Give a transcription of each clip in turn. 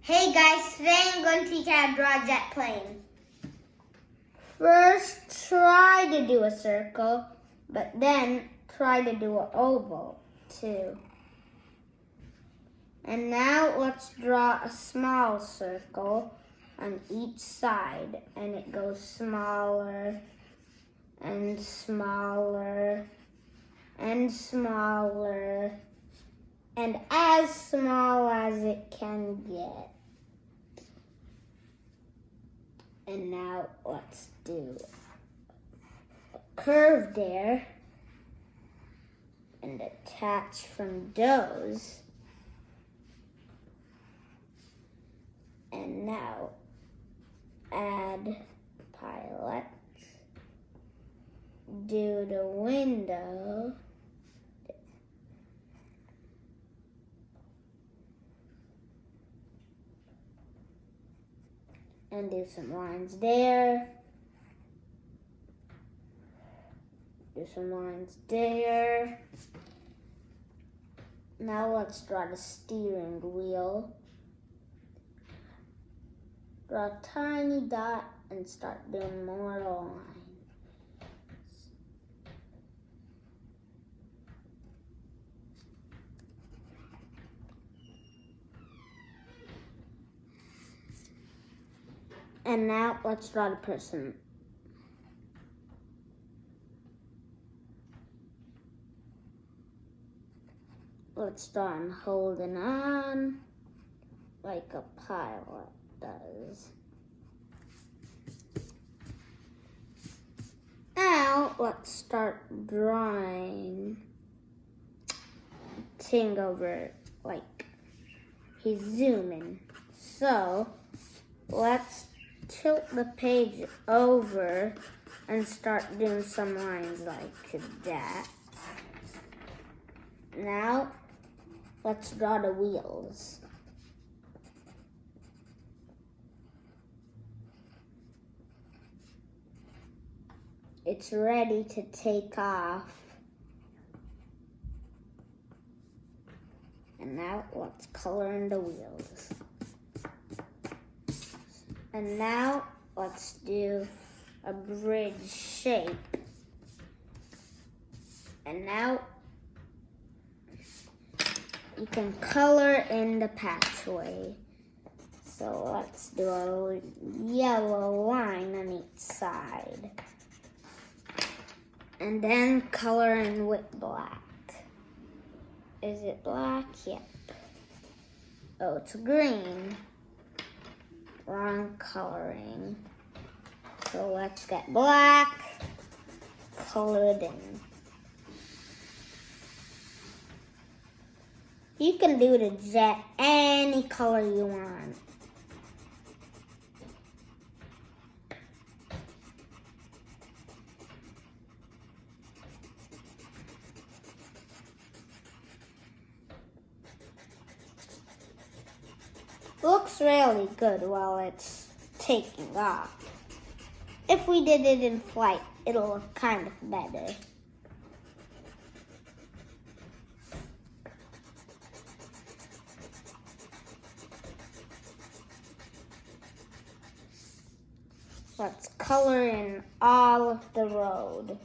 Hey guys, today I'm going to teach you how to draw a jet plane. First, try to do a circle, but then try to do an oval too. And now let's draw a small circle on each side, and it goes smaller and smaller and smaller and as small as it can get. And now let's do a curve there and attach from those. And now add pilots. Do the window. And do some lines there. Do some lines there. Now let's draw the steering wheel. Draw a tiny dot and start doing more lines. And now let's draw the person. Let's draw him holding on like a pilot does. Now let's start drawing thing over like he's zooming. So let's tilt the page over and start doing some lines like that. Now, let's draw the wheels. It's ready to take off. And now, let's color in the wheels. And now, let's do a bridge shape. And now, you can color in the pathway. So let's do a yellow line on each side. And then color in with black. Is it black? Yep. Oh, it's green. Wrong coloring. So let's get black, color it in. You can do the jet any color you want. Looks really good while it's taking off. If we did it in flight, it'll look kind of better. Let's color in all of the road.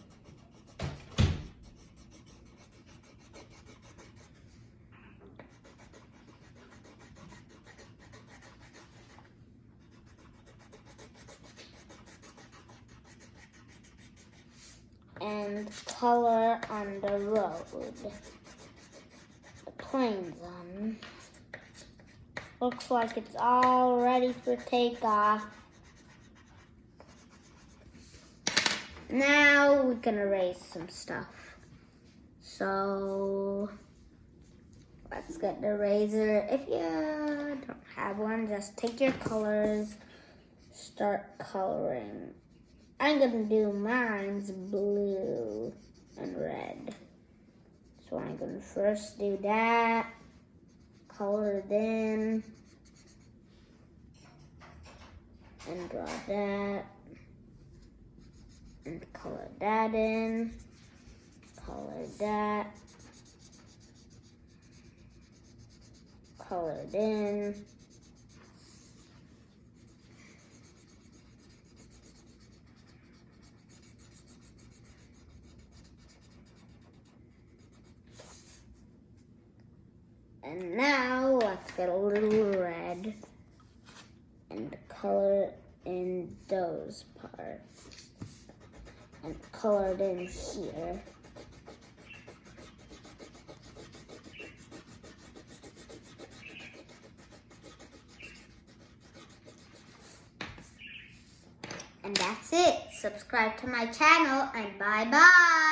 And color on the road. The plane's on. Looks like it's all ready for takeoff. Now we can erase some stuff. So let's get the eraser. If you don't have one, just take your colors, start coloring. I'm gonna do mine's blue and red. So I'm gonna first do that, color it in, and draw that, and color that in, color that, color it in, And now let's get a little red and color in those parts. And color it in here. And that's it. Subscribe to my channel and bye-bye.